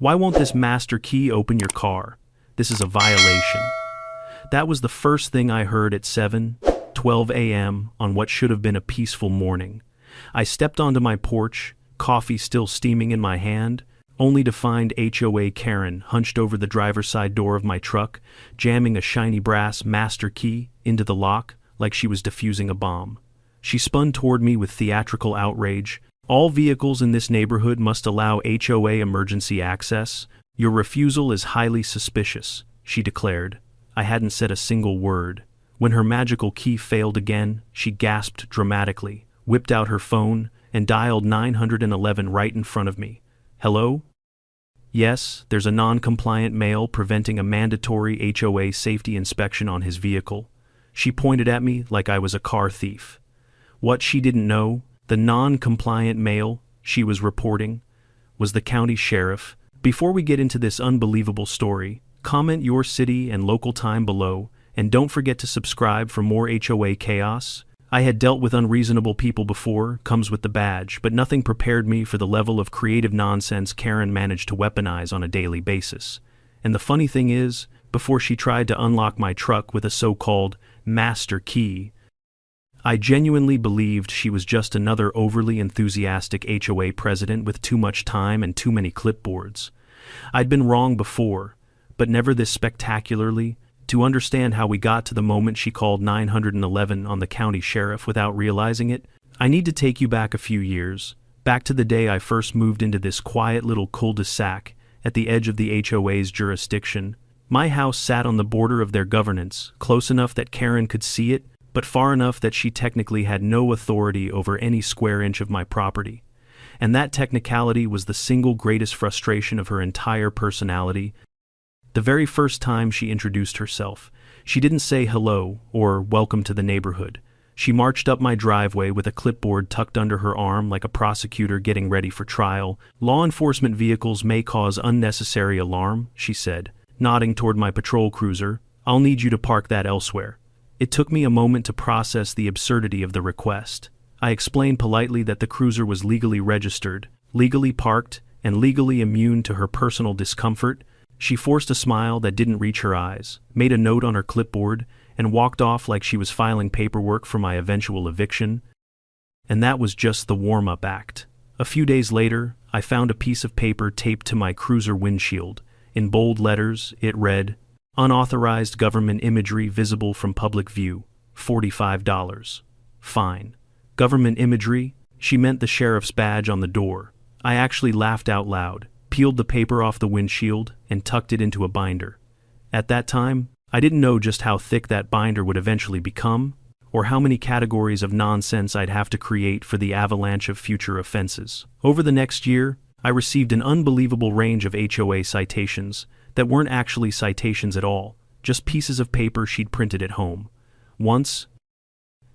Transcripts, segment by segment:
Why won't this master key open your car? This is a violation. That was the first thing I heard at 7:12 a.m. on what should have been a peaceful morning. I stepped onto my porch, coffee still steaming in my hand, only to find HOA Karen hunched over the driver's side door of my truck, jamming a shiny brass master key into the lock like she was defusing a bomb. She spun toward me with theatrical outrage. "All vehicles in this neighborhood must allow HOA emergency access. Your refusal is highly suspicious," she declared. I hadn't said a single word. When her magical key failed again, she gasped dramatically, whipped out her phone, and dialed 911 right in front of me. "Hello? Yes, there's a non-compliant male preventing a mandatory HOA safety inspection on his vehicle." She pointed at me like I was a car thief. What she didn't know, the non-compliant male she was reporting, was the county sheriff. Before we get into this unbelievable story, comment your city and local time below, and don't forget to subscribe for more HOA chaos. I had dealt with unreasonable people before, comes with the badge, but nothing prepared me for the level of creative nonsense Karen managed to weaponize on a daily basis. And the funny thing is, before she tried to unlock my truck with a so-called master key, I genuinely believed she was just another overly enthusiastic HOA president with too much time and too many clipboards. I'd been wrong before, but never this spectacularly. To understand how we got to the moment she called 911 on the county sheriff without realizing it, I need to take you back a few years, back to the day I first moved into this quiet little cul-de-sac at the edge of the HOA's jurisdiction. My house sat on the border of their governance, close enough that Karen could see it, but far enough that she technically had no authority over any square inch of my property. And that technicality was the single greatest frustration of her entire personality. The very first time she introduced herself, she didn't say hello or welcome to the neighborhood. She marched up my driveway with a clipboard tucked under her arm like a prosecutor getting ready for trial. "Law enforcement vehicles may cause unnecessary alarm," she said, nodding toward my patrol cruiser. "I'll need you to park that elsewhere." It took me a moment to process the absurdity of the request. I explained politely that the cruiser was legally registered, legally parked, and legally immune to her personal discomfort. She forced a smile that didn't reach her eyes, made a note on her clipboard, and walked off like she was filing paperwork for my eventual eviction. And that was just the warm-up act. A few days later, I found a piece of paper taped to my cruiser windshield. In bold letters, it read, "Unauthorized government imagery visible from public view, $45. Fine." Government imagery? She meant the sheriff's badge on the door. I actually laughed out loud, peeled the paper off the windshield, and tucked it into a binder. At that time, I didn't know just how thick that binder would eventually become, or how many categories of nonsense I'd have to create for the avalanche of future offenses. Over the next year, I received an unbelievable range of HOA citations that weren't actually citations at all, just pieces of paper she'd printed at home. Once,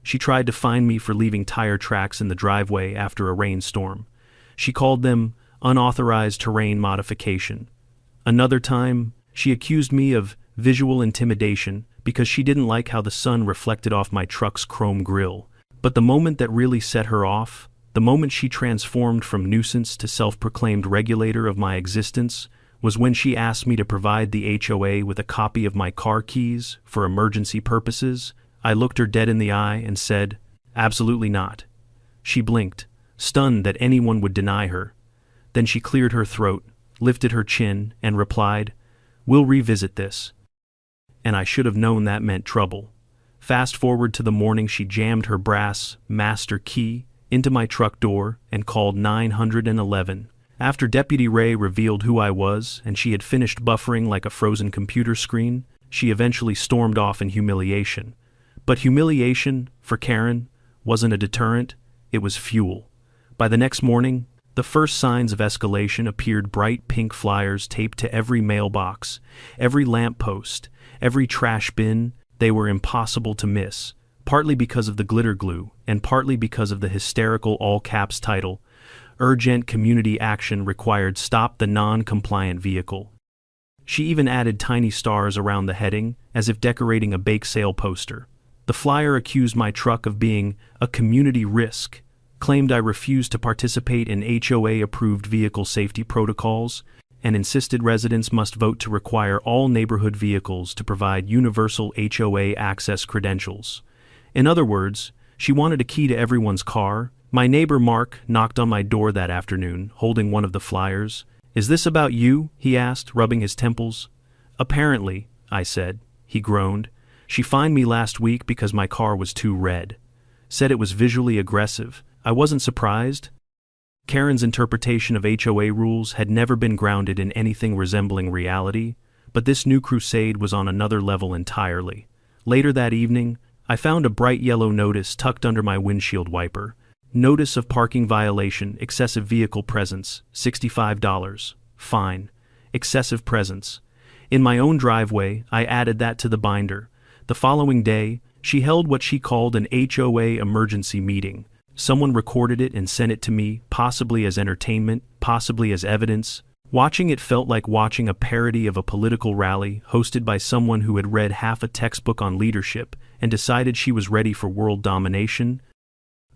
she tried to fine me for leaving tire tracks in the driveway after a rainstorm. She called them unauthorized terrain modification. Another time, she accused me of visual intimidation because she didn't like how the sun reflected off my truck's chrome grille. But the moment that really set her off, the moment she transformed from nuisance to self-proclaimed regulator of my existence, was when she asked me to provide the HOA with a copy of my car keys for emergency purposes. I looked her dead in the eye and said, "Absolutely not." She blinked, stunned that anyone would deny her. Then she cleared her throat, lifted her chin, and replied, "We'll revisit this." And I should have known that meant trouble. Fast forward to the morning she jammed her brass master key into my truck door and called 911. After Deputy Ray revealed who I was and she had finished buffering like a frozen computer screen, she eventually stormed off in humiliation. But humiliation, for Karen, wasn't a deterrent, it was fuel. By the next morning, the first signs of escalation appeared: bright pink flyers taped to every mailbox, every lamppost, every trash bin. They were impossible to miss, partly because of the glitter glue and partly because of the hysterical all-caps title, "Urgent Community Action Required, Stop the Non-Compliant Vehicle." She even added tiny stars around the heading, as if decorating a bake sale poster. The flyer accused my truck of being a community risk, claimed I refused to participate in HOA-approved vehicle safety protocols, and insisted residents must vote to require all neighborhood vehicles to provide universal HOA access credentials. In other words, she wanted a key to everyone's car. My neighbor Mark knocked on my door that afternoon, holding one of the flyers. "Is this about you?" he asked, rubbing his temples. "Apparently," I said. He groaned. "She fined me last week because my car was too red. Said it was visually aggressive. I wasn't surprised." Karen's interpretation of HOA rules had never been grounded in anything resembling reality, but this new crusade was on another level entirely. Later that evening, I found a bright yellow notice tucked under my windshield wiper. Notice of parking violation, excessive vehicle presence, $65. Fine. Excessive presence. In my own driveway, I added that to the binder. The following day, she held what she called an HOA emergency meeting. Someone recorded it and sent it to me, possibly as entertainment, possibly as evidence. Watching it felt like watching a parody of a political rally hosted by someone who had read half a textbook on leadership and decided she was ready for world domination.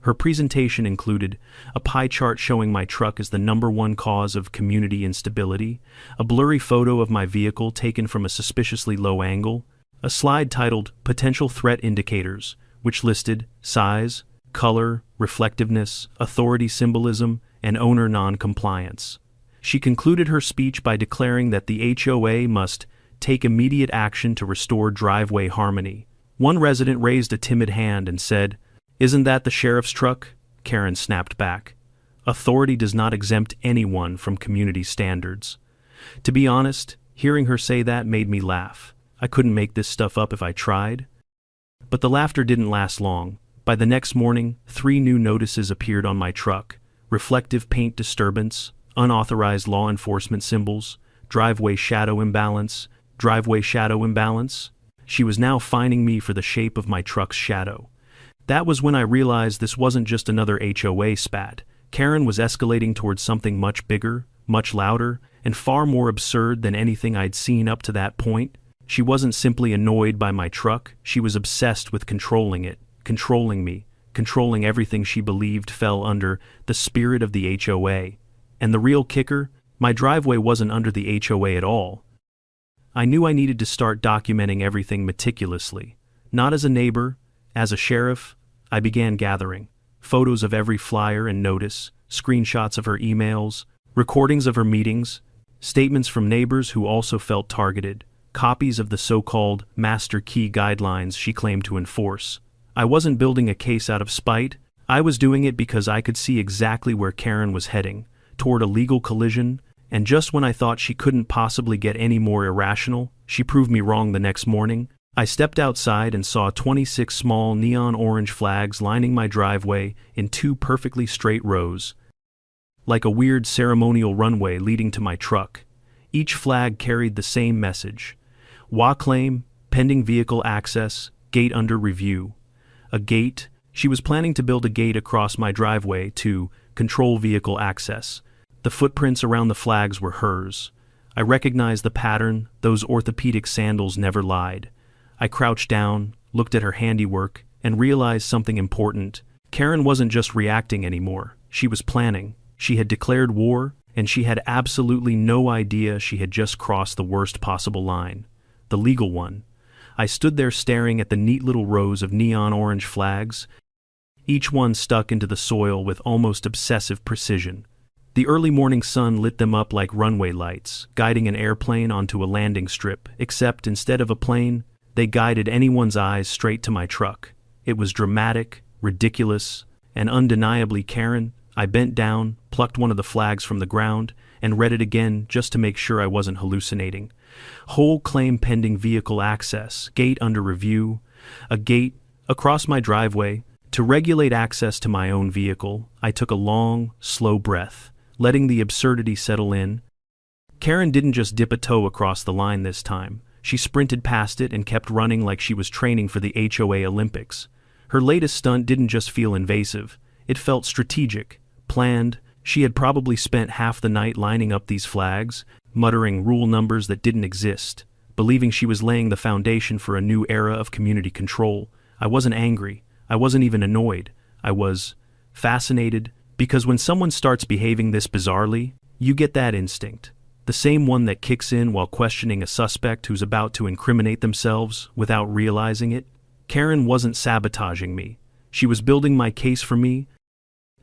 Her presentation included a pie chart showing my truck as the #1 cause of community instability, a blurry photo of my vehicle taken from a suspiciously low angle, a slide titled Potential Threat Indicators, which listed size, color, reflectiveness, authority symbolism, and owner non-compliance. She concluded her speech by declaring that the HOA must take immediate action to restore driveway harmony. One resident raised a timid hand and said, "Isn't that the sheriff's truck?" Karen snapped back. Authority does not exempt anyone from community standards. To be honest, hearing her say that made me laugh. I couldn't make this stuff up if I tried. But the laughter didn't last long. By the next morning, 3 new notices appeared on my truck: reflective paint disturbance, unauthorized law enforcement symbols, driveway shadow imbalance, driveway shadow imbalance. She was now fining me for the shape of my truck's shadow. That was when I realized this wasn't just another HOA spat. Karen was escalating towards something much bigger, much louder, and far more absurd than anything I'd seen up to that point. She wasn't simply annoyed by my truck, she was obsessed with controlling it, controlling me, controlling everything she believed fell under the spirit of the HOA. And the real kicker, my driveway wasn't under the HOA at all. I knew I needed to start documenting everything meticulously. Not as a neighbor, as a sheriff. I began gathering photos of every flyer and notice, screenshots of her emails, recordings of her meetings, statements from neighbors who also felt targeted, copies of the so-called master key guidelines she claimed to enforce. I wasn't building a case out of spite. I was doing it because I could see exactly where Karen was heading, toward a legal collision, and just when I thought she couldn't possibly get any more irrational, she proved me wrong the next morning. I stepped outside and saw 26 small neon orange flags lining my driveway in 2 perfectly straight rows, like a weird ceremonial runway leading to my truck. Each flag carried the same message: HOA claim, pending vehicle access, gate under review. A gate. She was planning to build a gate across my driveway to control vehicle access. The footprints around the flags were hers. I recognized the pattern. Those orthopedic sandals never lied. I crouched down, looked at her handiwork, and realized something important. Karen wasn't just reacting anymore. She was planning. She had declared war, and she had absolutely no idea she had just crossed the worst possible line. The legal one. I stood there staring at the neat little rows of neon orange flags, each one stuck into the soil with almost obsessive precision. The early morning sun lit them up like runway lights, guiding an airplane onto a landing strip, except instead of a plane, they guided anyone's eyes straight to my truck. It was dramatic, ridiculous, and undeniably Karen. I bent down, plucked one of the flags from the ground, and read it again just to make sure I wasn't hallucinating. HOA claim pending vehicle access, gate under review, a gate across my driveway. To regulate access to my own vehicle, I took a long, slow breath, letting the absurdity settle in. Karen didn't just dip a toe across the line this time. She sprinted past it and kept running like she was training for the HOA Olympics. Her latest stunt didn't just feel invasive, it felt strategic, planned. She had probably spent half the night lining up these flags, muttering rule numbers that didn't exist, believing she was laying the foundation for a new era of community control. I wasn't angry. I wasn't even annoyed. I was fascinated, because when someone starts behaving this bizarrely, you get that instinct. The same one that kicks in while questioning a suspect who's about to incriminate themselves without realizing it. Karen wasn't sabotaging me. She was building my case for me.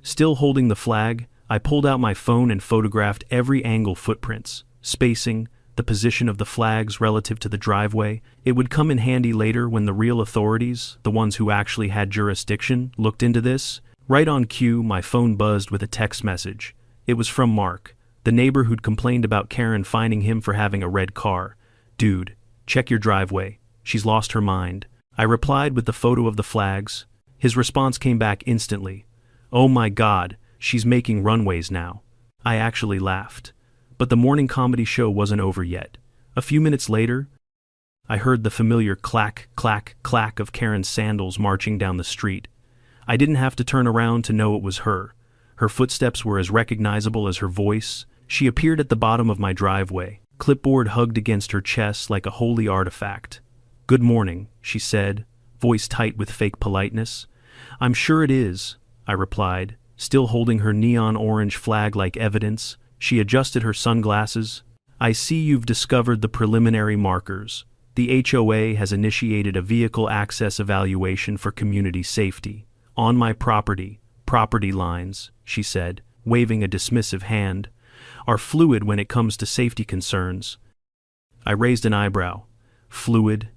Still holding the flag, I pulled out my phone and photographed every angle, footprints, spacing, the position of the flags relative to the driveway. It would come in handy later when the real authorities, the ones who actually had jurisdiction, looked into this. Right on cue, my phone buzzed with a text message. It was from Mark, the neighbor who'd complained about Karen finding him for having a red car. "Dude, check your driveway. She's lost her mind." I replied with the photo of the flags. His response came back instantly. "Oh my God, she's making runways now." I actually laughed. But the morning comedy show wasn't over yet. A few minutes later, I heard the familiar clack, clack, clack of Karen's sandals marching down the street. I didn't have to turn around to know it was her. Her footsteps were as recognizable as her voice. She appeared at the bottom of my driveway, clipboard hugged against her chest like a holy artifact. "Good morning," she said, voice tight with fake politeness. "I'm sure it is," I replied, still holding her neon orange flag like evidence. She adjusted her sunglasses. "I see you've discovered the preliminary markers. The HOA has initiated a vehicle access evaluation for community safety. On my property lines," she said, waving a dismissive hand, "are fluid when it comes to safety concerns." I raised an eyebrow. "Fluid?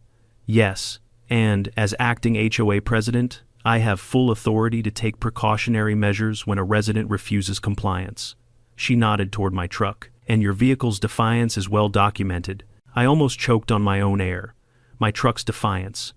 Yes, and as acting HOA president, I have full authority to take precautionary measures when a resident refuses compliance." She nodded toward my truck. "And your vehicle's defiance is well documented." I almost choked on my own air. My truck's defiance.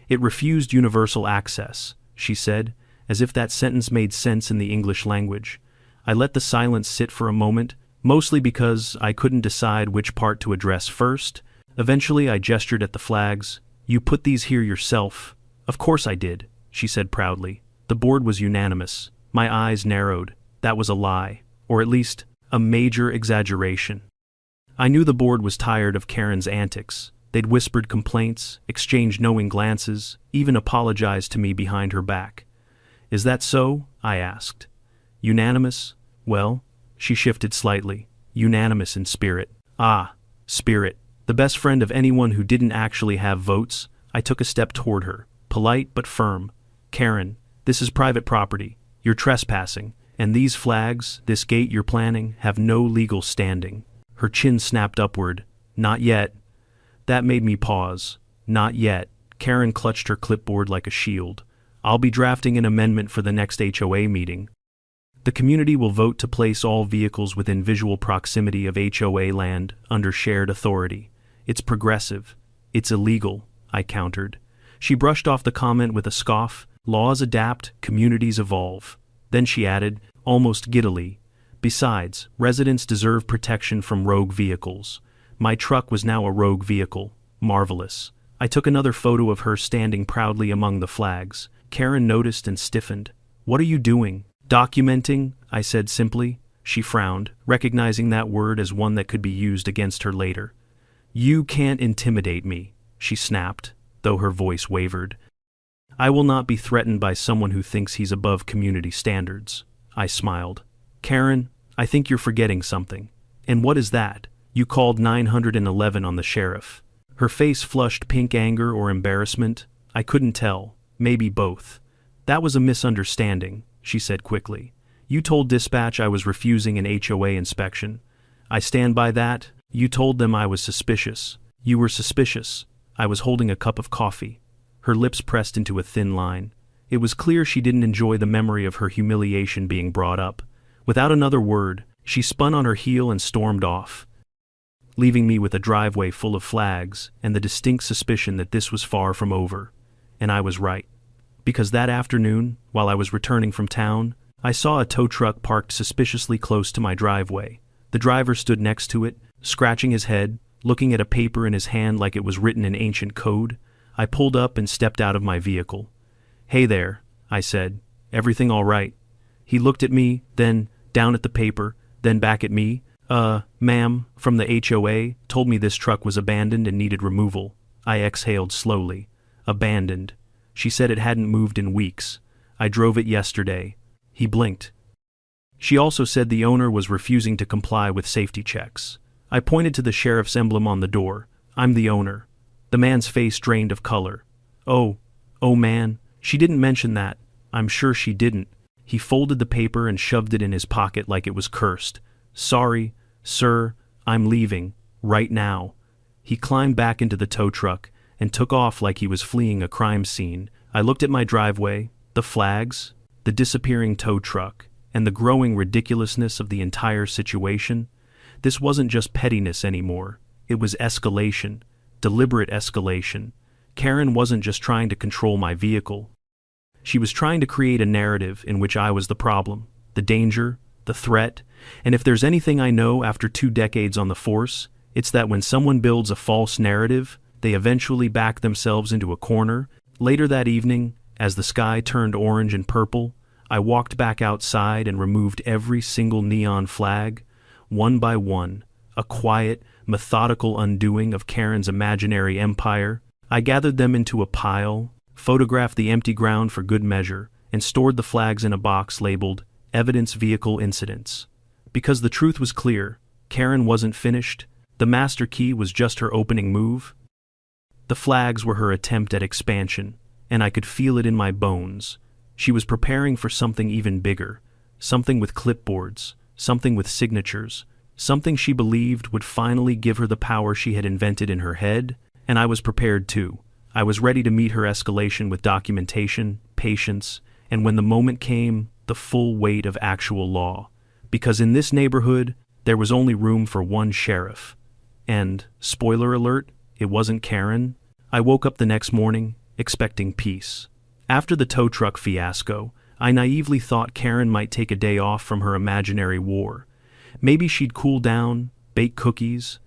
"It refused universal access," she said, as if that sentence made sense in the English language. I let the silence sit for a moment, mostly because I couldn't decide which part to address first. Eventually I gestured at the flags. "You put these here yourself." "Of course I did," she said proudly. The board was unanimous. My eyes narrowed. That was a lie. Or at least, a major exaggeration. I knew the board was tired of Karen's antics. They'd whispered complaints, exchanged knowing glances, even apologized to me behind her back. "Is that so?" I asked. "Unanimous? Well," she shifted slightly. "Unanimous in spirit." "Ah, spirit. The best friend of anyone who didn't actually have votes." I took a step toward her, polite but firm. "Karen, this is private property. You're trespassing. And these flags, this gate you're planning, have no legal standing." Her chin snapped upward. "Not yet." That made me pause. "Not yet." Karen clutched her clipboard like a shield. "I'll be drafting an amendment for the next HOA meeting. The community will vote to place all vehicles within visual proximity of HOA land under shared authority. It's progressive. It's illegal," I countered. She brushed off the comment with a scoff. "Laws adapt, communities evolve." Then she added, almost giddily, "Besides, residents deserve protection from rogue vehicles." My truck was now a rogue vehicle. Marvelous. I took another photo of her standing proudly among the flags. Karen noticed and stiffened. "What are you doing?" "Documenting," I said simply. She frowned, recognizing that word as one that could be used against her later. "You can't intimidate me," she snapped, though her voice wavered. "I will not be threatened by someone who thinks he's above community standards." I smiled. "Karen, I think you're forgetting something." "And what is that?" "You called 911 on the sheriff." Her face flushed pink anger or embarrassment. I couldn't tell. Maybe both. "That was a misunderstanding," she said quickly. "You told dispatch I was refusing an HOA inspection." "I stand by that." "You told them I was suspicious." "You were suspicious." I was holding a cup of coffee. Her lips pressed into a thin line. It was clear she didn't enjoy the memory of her humiliation being brought up. Without another word, she spun on her heel and stormed off, leaving me with a driveway full of flags and the distinct suspicion that this was far from over. And I was right. Because that afternoon, while I was returning from town, I saw a tow truck parked suspiciously close to my driveway. The driver stood next to it, scratching his head, looking at a paper in his hand like it was written in ancient code. I pulled up and stepped out of my vehicle. "Hey there," I said. "Everything all right?" He looked at me, then down at the paper, then back at me. Ma'am, from the HOA, told me this truck was abandoned and needed removal." I exhaled slowly. "Abandoned." She said it hadn't moved in weeks. "I drove it yesterday." He blinked. "She also said the owner was refusing to comply with safety checks." I pointed to the sheriff's emblem on the door. I'm the owner. The man's face drained of color. Oh man, she didn't mention that. I'm sure she didn't. He folded the paper and shoved it in his pocket like it was cursed. Sorry, sir, I'm leaving. Right now. He climbed back into the tow truck and took off like he was fleeing a crime scene. I looked at my driveway, the flags, the disappearing tow truck, and the growing ridiculousness of the entire situation. This wasn't just pettiness anymore. It was escalation. Deliberate escalation. Karen wasn't just trying to control my vehicle. She was trying to create a narrative in which I was the problem, the danger, the threat, and if there's anything I know after 2 decades on the force, it's that when someone builds a false narrative, they eventually back themselves into a corner. Later that evening, as the sky turned orange and purple, I walked back outside and removed every single neon flag, one by one, a quiet, methodical undoing of Karen's imaginary empire. I gathered them into a pile, photographed the empty ground for good measure, and stored the flags in a box labeled Evidence Vehicle Incidents. Because the truth was clear, Karen wasn't finished. The master key was just her opening move. The flags were her attempt at expansion, and I could feel it in my bones. She was preparing for something even bigger, something with clipboards, something with signatures, something she believed would finally give her the power she had invented in her head, and I was prepared too. I was ready to meet her escalation with documentation, patience, and when the moment came, the full weight of actual law. Because in this neighborhood, there was only room for one sheriff. And, spoiler alert, it wasn't Karen. I woke up the next morning, expecting peace. After the tow truck fiasco, I naively thought Karen might take a day off from her imaginary war. Maybe she'd cool down, bake cookies,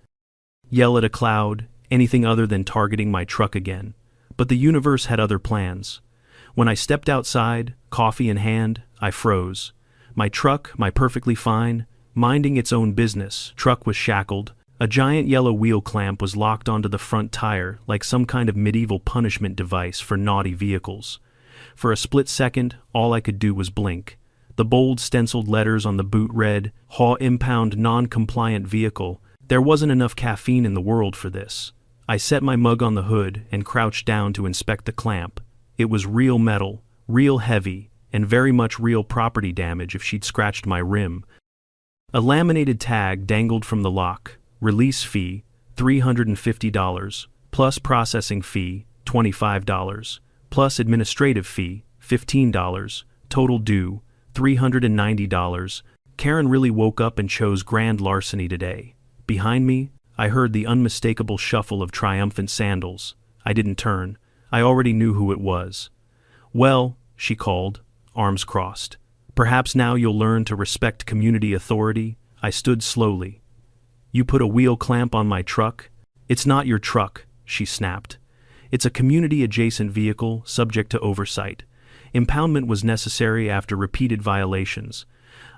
yell at a cloud, anything other than targeting my truck again. But the universe had other plans. When I stepped outside, coffee in hand, I froze. My truck, my perfectly fine, minding its own business, truck was shackled. A giant yellow wheel clamp was locked onto the front tire like some kind of medieval punishment device for naughty vehicles. For a split second, all I could do was blink. The bold stenciled letters on the boot read, HOA impound non-compliant vehicle. There wasn't enough caffeine in the world for this. I set my mug on the hood and crouched down to inspect the clamp. It was real metal, real heavy, and very much real property damage if she'd scratched my rim. A laminated tag dangled from the lock. Release fee, $350, plus processing fee, $25, plus administrative fee, $15, total due, $390. Karen really woke up and chose grand larceny today. Behind me, I heard the unmistakable shuffle of triumphant sandals. I didn't turn. I already knew who it was. Well, she called, arms crossed. Perhaps now you'll learn to respect community authority. I stood slowly. You put a wheel clamp on my truck? It's not your truck, she snapped. It's a community-adjacent vehicle subject to oversight. Impoundment was necessary after repeated violations.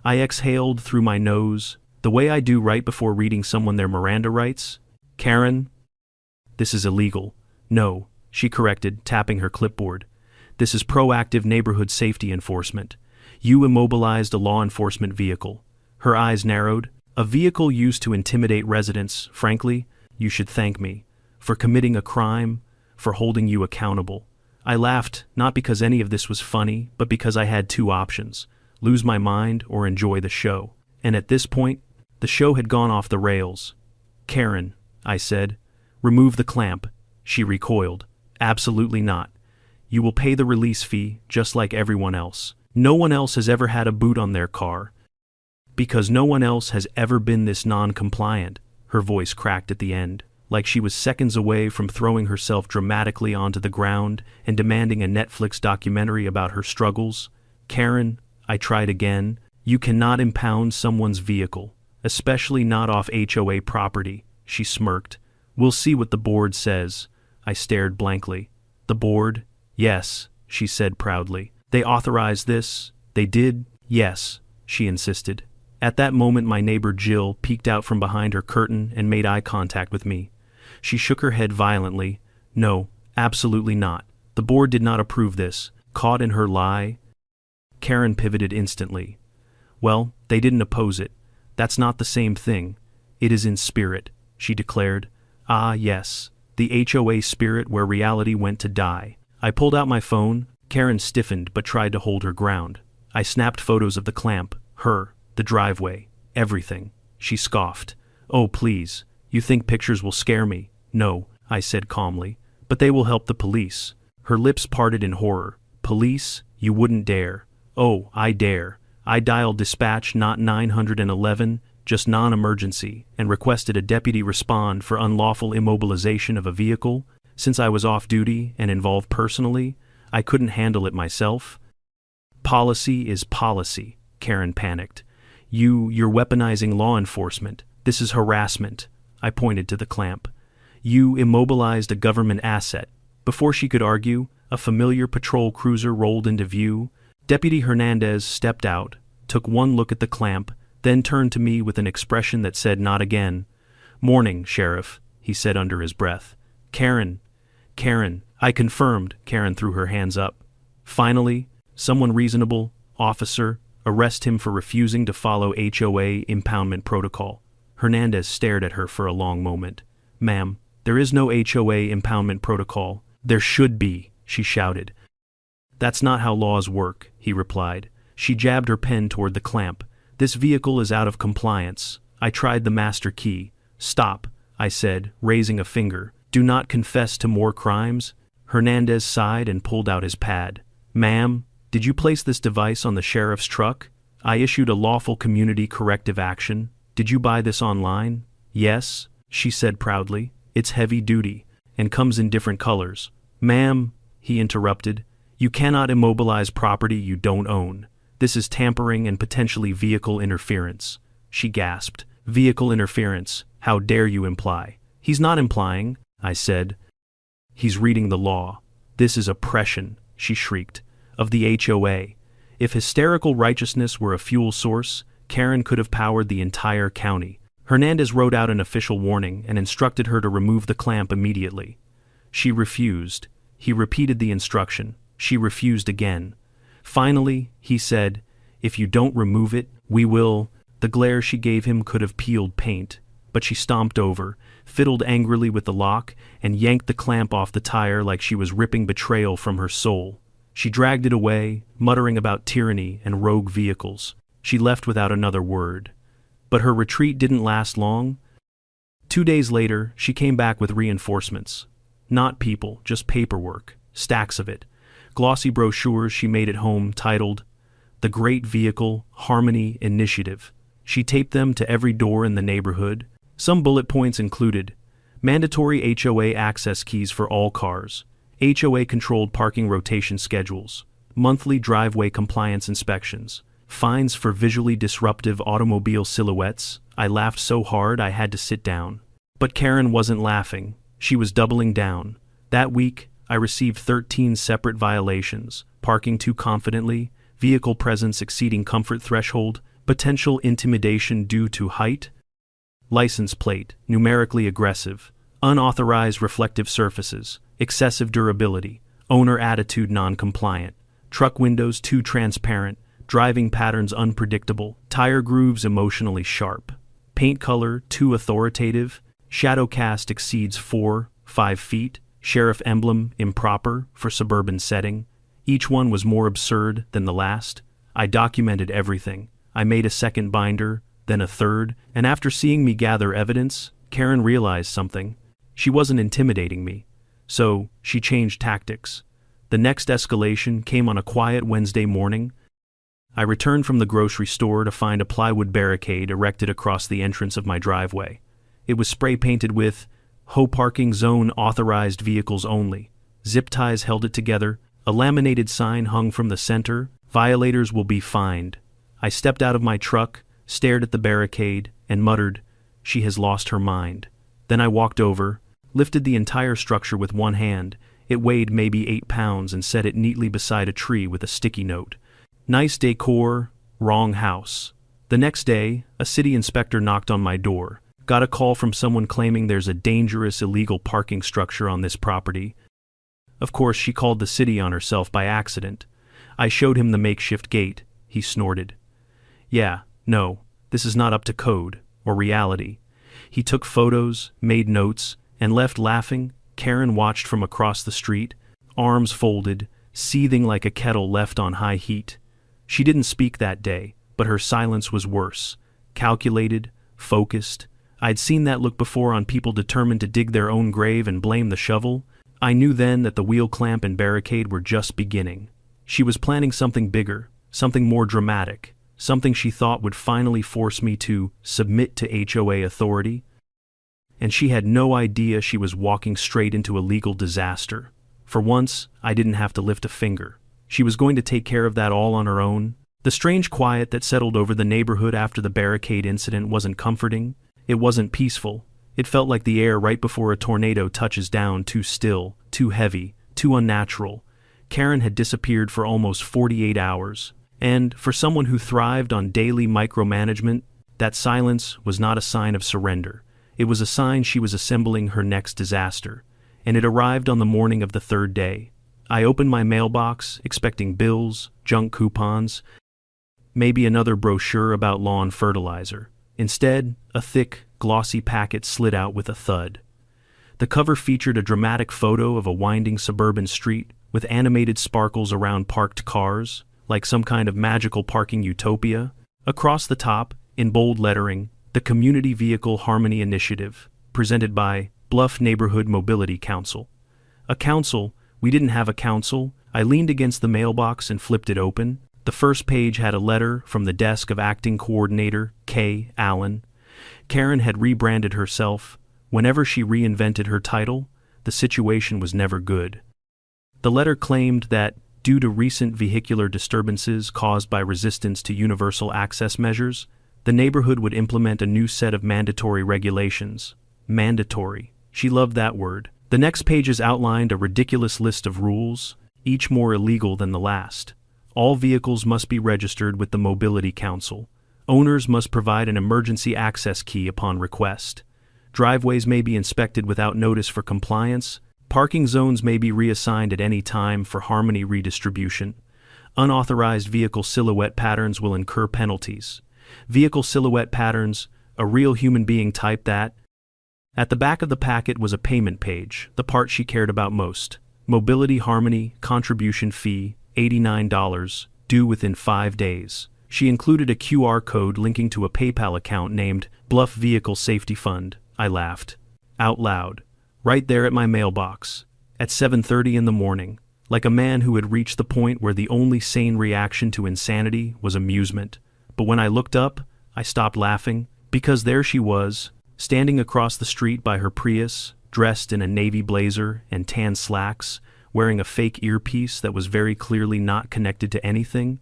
I exhaled through my nose, the way I do right before reading someone their Miranda rights. Karen, this is illegal. No, she corrected, tapping her clipboard. This is proactive neighborhood safety enforcement. You immobilized a law enforcement vehicle. Her eyes narrowed. A vehicle used to intimidate residents. Frankly, you should thank me. For committing a crime, for holding you accountable. I laughed, not because any of this was funny, but because I had 2 options. Lose my mind or enjoy the show. And at this point, the show had gone off the rails. Karen, I said, remove the clamp. She recoiled. Absolutely not. You will pay the release fee, just like everyone else. No one else has ever had a boot on their car. Because no one else has ever been this non-compliant, her voice cracked at the end, like she was seconds away from throwing herself dramatically onto the ground and demanding a Netflix documentary about her struggles. Karen, I tried again, you cannot impound someone's vehicle, especially not off HOA property, she smirked. We'll see what the board says. I stared blankly. The board? Yes, she said proudly. They authorized this? They did? Yes, she insisted. At that moment, my neighbor Jill peeked out from behind her curtain and made eye contact with me. She shook her head violently. No, absolutely not. The board did not approve this. Caught in her lie? Karen pivoted instantly. Well, they didn't oppose it. That's not the same thing. It is in spirit, she declared. Ah, yes, the HOA spirit where reality went to die. I pulled out my phone. Karen stiffened but tried to hold her ground. I snapped photos of the clamp, her, the driveway, everything. She scoffed. Oh, please, you think pictures will scare me? No, I said calmly, but they will help the police. Her lips parted in horror. Police? You wouldn't dare. Oh, I dare. I dialed dispatch, not 911, just non-emergency, and requested a deputy respond for unlawful immobilization of a vehicle. Since I was off duty and involved personally, I couldn't handle it myself. Policy is policy, Karen panicked. You're weaponizing law enforcement. This is harassment. I pointed to the clamp. You immobilized a government asset. Before she could argue, a familiar patrol cruiser rolled into view. Deputy Hernandez stepped out, took one look at the clamp, then turned to me with an expression that said not again. Morning, Sheriff, he said under his breath. Karen, I confirmed. Karen threw her hands up. Finally, someone reasonable, officer, arrest him for refusing to follow HOA impoundment protocol. Hernandez stared at her for a long moment. Ma'am, there is no HOA impoundment protocol. There should be, she shouted. That's not how laws work, he replied. She jabbed her pen toward the clamp. This vehicle is out of compliance. I tried the master key. Stop, I said, raising a finger. Do not confess to more crimes. Hernandez sighed and pulled out his pad. Ma'am, did you place this device on the sheriff's truck? I issued a lawful community corrective action. Did you buy this online? Yes, she said proudly. It's heavy duty, and comes in different colors. Ma'am, he interrupted, you cannot immobilize property you don't own. This is tampering and potentially vehicle interference. She gasped. Vehicle interference, how dare you imply? He's not implying, I said. He's reading the law. This is oppression, she shrieked, of the HOA. If hysterical righteousness were a fuel source, Karen could have powered the entire county. Hernandez wrote out an official warning and instructed her to remove the clamp immediately. She refused. He repeated the instruction. She refused again. Finally, he said, if you don't remove it, we will. The glare she gave him could have peeled paint, but she stomped over, fiddled angrily with the lock, and yanked the clamp off the tire like she was ripping betrayal from her soul. She dragged it away, muttering about tyranny and rogue vehicles. She left without another word. But her retreat didn't last long. 2 days later, she came back with reinforcements. Not people, just paperwork, stacks of it. Glossy brochures she made at home titled, The Great Vehicle Harmony Initiative. She taped them to every door in the neighborhood. Some bullet points included, mandatory HOA access keys for all cars, HOA-controlled parking rotation schedules, monthly driveway compliance inspections, fines for visually disruptive automobile silhouettes. I laughed so hard I had to sit down. But Karen wasn't laughing. She was doubling down. That week, I received 13 separate violations: parking too confidently, vehicle presence exceeding comfort threshold, potential intimidation due to height, license plate, numerically aggressive, unauthorized reflective surfaces, excessive durability, owner attitude non-compliant, truck windows too transparent, driving patterns unpredictable, tire grooves emotionally sharp, paint color too authoritative, shadow cast exceeds 4-5 feet, sheriff emblem improper for suburban setting. Each one was more absurd than the last. I documented everything. I made a second binder, then a third, and after seeing me gather evidence, Karen realized something. She wasn't intimidating me. So, she changed tactics. The next escalation came on a quiet Wednesday morning. I returned from the grocery store to find a plywood barricade erected across the entrance of my driveway. It was spray-painted with, HO parking zone authorized vehicles only. Zip ties held it together. A laminated sign hung from the center, violators will be fined. I stepped out of my truck, stared at the barricade, and muttered, she has lost her mind. Then I walked over, lifted the entire structure with one hand. It weighed maybe 8 pounds and set it neatly beside a tree with a sticky note. Nice decor, wrong house. The next day, a city inspector knocked on my door. Got a call from someone claiming there's a dangerous illegal parking structure on this property. Of course, she called the city on herself by accident. I showed him the makeshift gate. He snorted. Yeah, no, this is not up to code, or reality. He took photos, made notes, and left laughing. Karen watched from across the street, arms folded, seething like a kettle left on high heat. She didn't speak that day, but her silence was worse. Calculated, focused. I'd seen that look before on people determined to dig their own grave and blame the shovel. I knew then that the wheel clamp and barricade were just beginning. She was planning something bigger, something more dramatic, something she thought would finally force me to submit to HOA authority. And she had no idea she was walking straight into a legal disaster. For once, I didn't have to lift a finger. She was going to take care of that all on her own. The strange quiet that settled over the neighborhood after the barricade incident wasn't comforting. It wasn't peaceful. It felt like the air right before a tornado touches down, too still, too heavy, too unnatural. Karen had disappeared for almost 48 hours. And, for someone who thrived on daily micromanagement, that silence was not a sign of surrender. It was a sign she was assembling her next disaster. And it arrived on the morning of the third day. I opened my mailbox, expecting bills, junk coupons, maybe another brochure about lawn fertilizer. Instead, a thick, glossy packet slid out with a thud. The cover featured a dramatic photo of a winding suburban street with animated sparkles around parked cars, like some kind of magical parking utopia. Across the top, in bold lettering, the Community Vehicle Harmony Initiative, presented by Bluff Neighborhood Mobility Council. A council? We didn't have a council. I leaned against the mailbox and flipped it open. The first page had a letter from the desk of Acting Coordinator K. Allen. Karen had rebranded herself. Whenever she reinvented her title, the situation was never good. The letter claimed that, due to recent vehicular disturbances caused by resistance to universal access measures, the neighborhood would implement a new set of mandatory regulations. Mandatory. She loved that word. The next pages outlined a ridiculous list of rules, each more illegal than the last. All vehicles must be registered with the Mobility Council. Owners must provide an emergency access key upon request. Driveways may be inspected without notice for compliance. Parking zones may be reassigned at any time for harmony redistribution. Unauthorized vehicle silhouette patterns will incur penalties. Vehicle silhouette patterns, a real human being typed that. At the back of the packet was a payment page, the part she cared about most. Mobility Harmony, contribution fee, $89, due within 5 days. She included a QR code linking to a PayPal account named Bluff Vehicle Safety Fund. I laughed. Out loud. Right there at my mailbox. At 7:30 in the morning. Like a man who had reached the point where the only sane reaction to insanity was amusement. But when I looked up, I stopped laughing, because there she was, standing across the street by her Prius, dressed in a navy blazer and tan slacks, wearing a fake earpiece that was very clearly not connected to anything.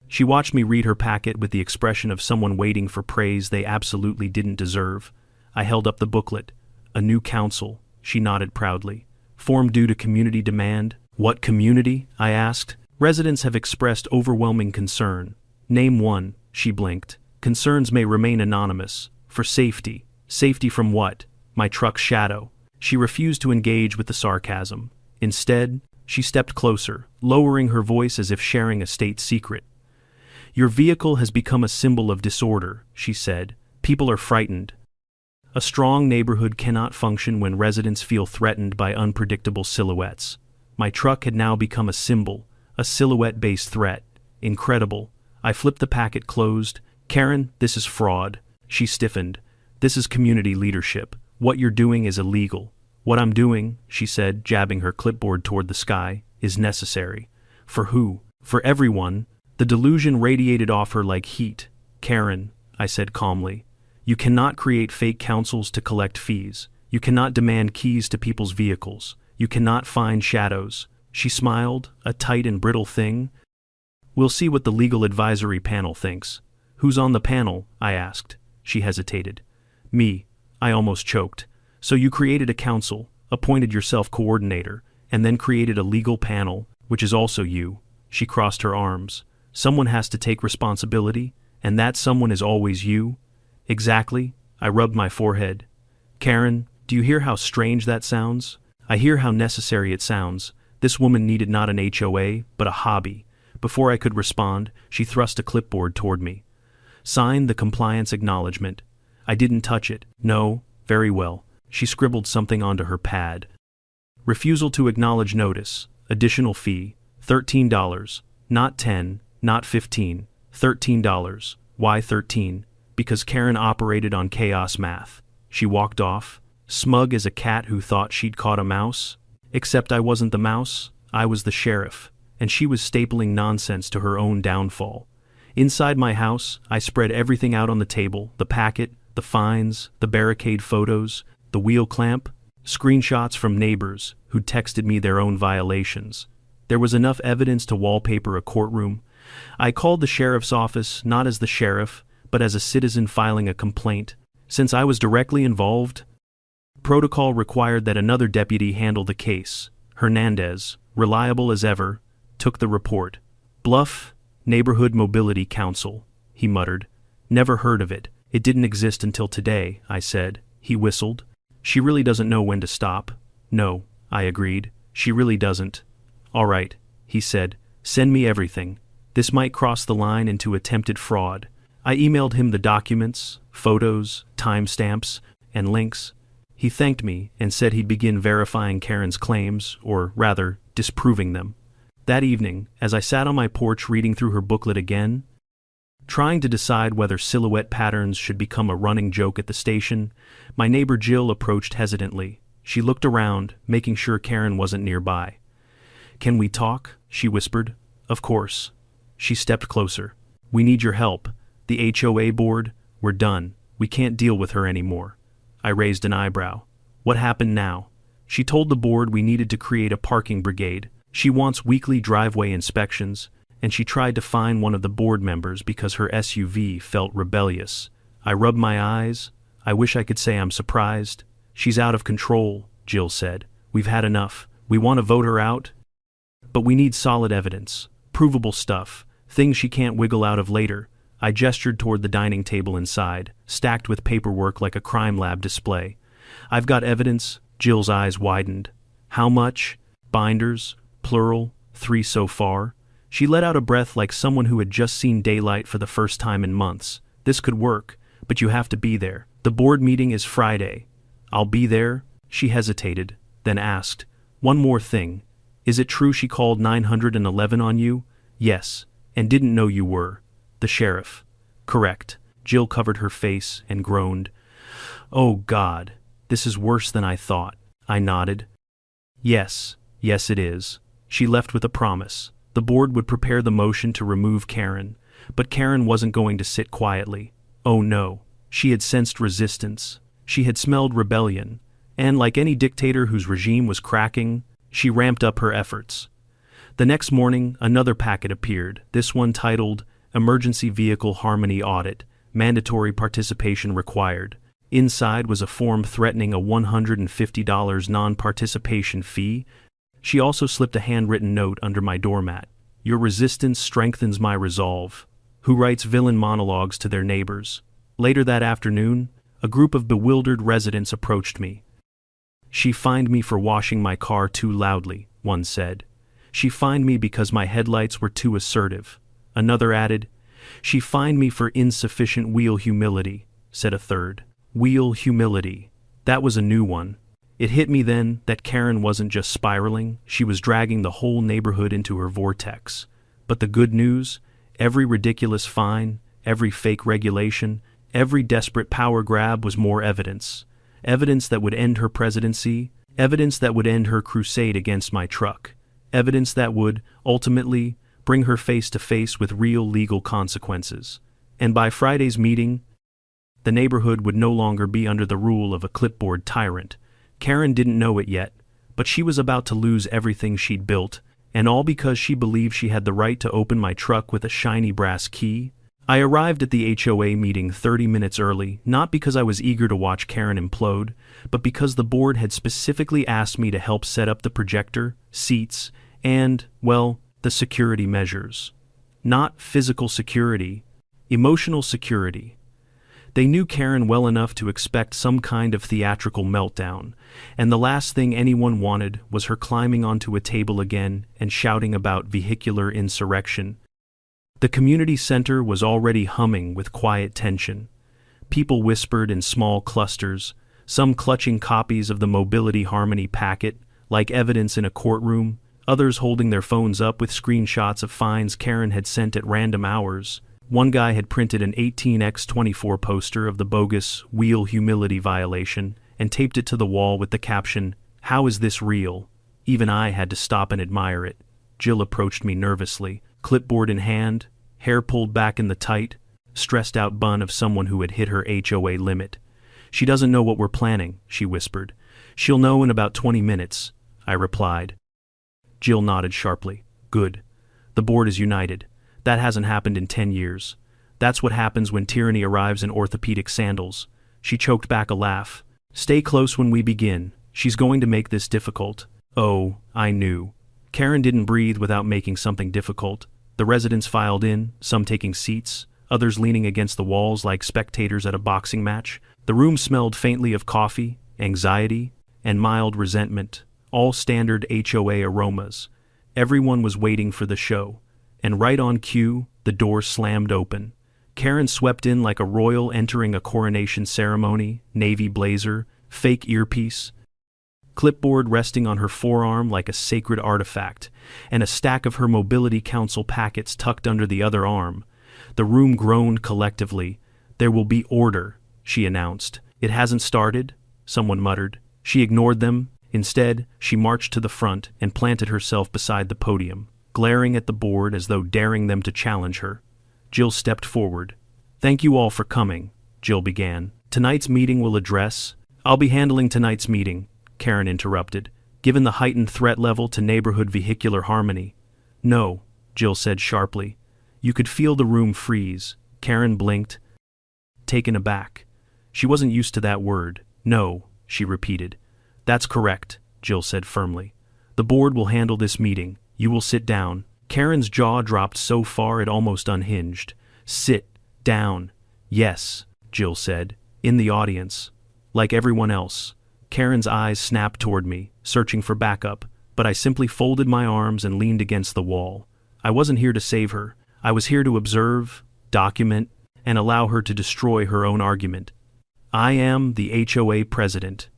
She watched me read her packet with the expression of someone waiting for praise they absolutely didn't deserve. I held up the booklet. A new council, she nodded proudly. Formed due to community demand. What community? I asked. Residents have expressed overwhelming concern. Name one, she blinked. Concerns may remain anonymous. For safety. Safety from what? My truck's shadow. She refused to engage with the sarcasm. Instead, she stepped closer, lowering her voice as if sharing a state secret. Your vehicle has become a symbol of disorder, she said. People are frightened. A strong neighborhood cannot function when residents feel threatened by unpredictable silhouettes. My truck had now become a symbol, a silhouette-based threat. Incredible. I flipped the packet closed. Karen, this is fraud. She stiffened. This is community leadership. What you're doing is illegal. What I'm doing, she said, jabbing her clipboard toward the sky, is necessary. For who? For everyone. The delusion radiated off her like heat. Karen, I said calmly, you cannot create fake councils to collect fees. You cannot demand keys to people's vehicles. You cannot find shadows. She smiled, a tight and brittle thing. We'll see what the legal advisory panel thinks. Who's on the panel? I asked. She hesitated. Me. I almost choked. So you created a council, appointed yourself coordinator, and then created a legal panel, which is also you. She crossed her arms. Someone has to take responsibility, and that someone is always you. Exactly. I rubbed my forehead. Karen, do you hear how strange that sounds? I hear how necessary it sounds. This woman needed not an HOA, but a hobby. Before I could respond, she thrust a clipboard toward me. Sign the compliance acknowledgement. I didn't touch it. No, very well. She scribbled something onto her pad. Refusal to acknowledge notice. Additional fee. $13. Not 10, not 15. $13. Why 13? Because Karen operated on chaos math. She walked off, smug as a cat who thought she'd caught a mouse. Except I wasn't the mouse, I was the sheriff, and she was stapling nonsense to her own downfall. Inside my house, I spread everything out on the table, the packet, the fines, the barricade photos, the wheel clamp, screenshots from neighbors who'd texted me their own violations. There was enough evidence to wallpaper a courtroom. I called the sheriff's office not as the sheriff, but as a citizen filing a complaint. Since I was directly involved, protocol required that another deputy handle the case. Hernandez, reliable as ever, took the report. Bluff, Neighborhood Mobility Council, he muttered. Never heard of it. It didn't exist until today, I said. He whistled. She really doesn't know when to stop. No, I agreed. She really doesn't. All right, he said. Send me everything. This might cross the line into attempted fraud. I emailed him the documents, photos, timestamps, and links. He thanked me and said he'd begin verifying Karen's claims, or rather, disproving them. That evening, as I sat on my porch reading through her booklet again, trying to decide whether silhouette patterns should become a running joke at the station, my neighbor Jill approached hesitantly. She looked around, making sure Karen wasn't nearby. Can we talk? She whispered. Of course. She stepped closer. We need your help. The HOA board, we're done. We can't deal with her anymore. I raised an eyebrow. What happened now? She told the board we needed to create a parking brigade. She wants weekly driveway inspections, and she tried to fine one of the board members because her SUV felt rebellious. I rubbed my eyes. I wish I could say I'm surprised. She's out of control, Jill said. We've had enough. We want to vote her out, but we need solid evidence, provable stuff, things she can't wiggle out of later. I gestured toward the dining table inside, stacked with paperwork like a crime lab display. I've got evidence. Jill's eyes widened. How much? Binders, plural, 3 so far. She let out a breath like someone who had just seen daylight for the first time in months. This could work, but you have to be there. The board meeting is Friday. I'll be there. She hesitated, then asked, one more thing. Is it true she called 911 on you? Yes, and didn't know you were. The sheriff. Correct. Jill covered her face and groaned. Oh God, this is worse than I thought. I nodded. Yes it is. She left with a promise. The board would prepare the motion to remove Karen, but Karen wasn't going to sit quietly. Oh no. She had sensed resistance. She had smelled rebellion, and like any dictator whose regime was cracking, she ramped up her efforts. The next morning, another packet appeared, this one titled Emergency Vehicle Harmony Audit, Mandatory Participation Required. Inside was a form threatening a $150 non-participation fee. She also slipped a handwritten note under my doormat. Your resistance strengthens my resolve. Who writes villain monologues to their neighbors? Later that afternoon, a group of bewildered residents approached me. She fined me for washing my car too loudly, one said. She fined me because my headlights were too assertive. Another added, she fined me for insufficient wheel humility, said a third. Wheel humility. That was a new one. It hit me then that Karen wasn't just spiraling, she was dragging the whole neighborhood into her vortex. But the good news, every ridiculous fine, every fake regulation, every desperate power grab was more evidence. Evidence that would end her presidency, evidence that would end her crusade against my truck, evidence that would, ultimately, bring her face to face with real legal consequences. And by Friday's meeting, the neighborhood would no longer be under the rule of a clipboard tyrant. Karen didn't know it yet, but she was about to lose everything she'd built, and all because she believed she had the right to open my truck with a shiny brass key. I arrived at the HOA meeting 30 minutes early, not because I was eager to watch Karen implode, but because the board had specifically asked me to help set up the projector, seats, and, well, the security measures. Not physical security, emotional security. They knew Karen well enough to expect some kind of theatrical meltdown, and the last thing anyone wanted was her climbing onto a table again and shouting about vehicular insurrection. The community center was already humming with quiet tension. People whispered in small clusters, some clutching copies of the Mobility Harmony packet, like evidence in a courtroom, others holding their phones up with screenshots of fines Karen had sent at random hours. One guy had printed an 18x24 poster of the bogus wheel humility violation and taped it to the wall with the caption, "How is this real?" Even I had to stop and admire it. Jill approached me nervously, clipboard in hand, hair pulled back in the tight, stressed-out bun of someone who had hit her HOA limit. "She doesn't know what we're planning," she whispered. "She'll know in about 20 minutes, I replied. Jill nodded sharply. "Good. The board is united. That hasn't happened in 10 years. That's what happens when tyranny arrives in orthopedic sandals." She choked back a laugh. "Stay close when we begin. She's going to make this difficult." Oh, I knew. Karen didn't breathe without making something difficult. The residents filed in, some taking seats, others leaning against the walls like spectators at a boxing match. The room smelled faintly of coffee, anxiety, and mild resentment, all standard HOA aromas. Everyone was waiting for the show, and right on cue, the door slammed open. Karen swept in like a royal entering a coronation ceremony, navy blazer, fake earpiece, clipboard resting on her forearm like a sacred artifact, and a stack of her Mobility Council packets tucked under the other arm. The room groaned collectively. "There will be order," she announced. "It hasn't started," someone muttered. She ignored them. Instead, she marched to the front and planted herself beside the podium, glaring at the board as though daring them to challenge her. Jill stepped forward. "Thank you all for coming," Jill began. "Tonight's meeting will address—" "I'll be handling tonight's meeting," Karen interrupted, "given the heightened threat level to neighborhood vehicular harmony." "No," Jill said sharply. You could feel the room freeze. Karen blinked, taken aback. She wasn't used to that word. "No," she repeated. "That's correct," Jill said firmly. "The board will handle this meeting. You will sit down." Karen's jaw dropped so far it almost unhinged. "Sit down." "Yes," Jill said, "in the audience. Like everyone else." Karen's eyes snapped toward me, searching for backup, but I simply folded my arms and leaned against the wall. I wasn't here to save her. I was here to observe, document, and allow her to destroy her own argument. "I am the HOA president,"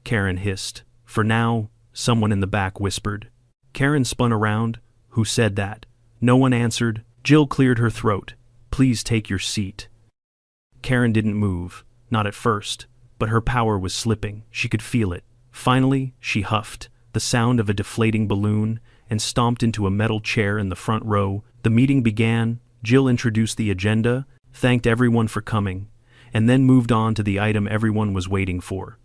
Karen hissed. "For now," someone in the back whispered. Karen spun around. "Who said that?" No one answered. Jill cleared her throat. "Please take your seat." Karen didn't move, not at first, but her power was slipping. She could feel it. Finally, she huffed, the sound of a deflating balloon, and stomped into a metal chair in the front row. The meeting began. Jill introduced the agenda, thanked everyone for coming, and then moved on to the item everyone was waiting for.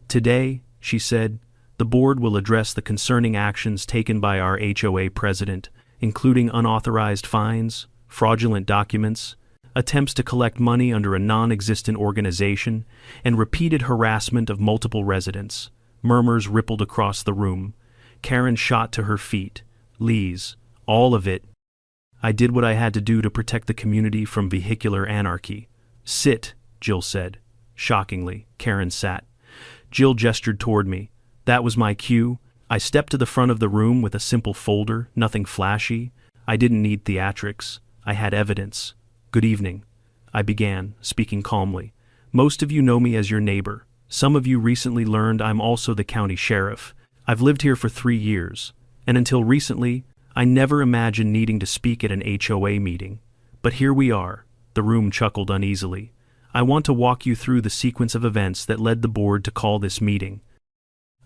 "Today," she said, "the board will address the concerning actions taken by our HOA president, including unauthorized fines, fraudulent documents, attempts to collect money under a non-existent organization, and repeated harassment of multiple residents." Murmurs rippled across the room. Karen shot to her feet. "Lees, all of it. I did what I had to do to protect the community from vehicular anarchy." "Sit," Jill said. Shockingly, Karen sat. Jill gestured toward me. That was my cue. I stepped to the front of the room with a simple folder, nothing flashy. I didn't need theatrics. I had evidence. "Good evening," I began, speaking calmly. "Most of you know me as your neighbor. Some of you recently learned I'm also the county sheriff. I've lived here for 3 years, and until recently, I never imagined needing to speak at an HOA meeting. But here we are." The room chuckled uneasily. "I want to walk you through the sequence of events that led the board to call this meeting."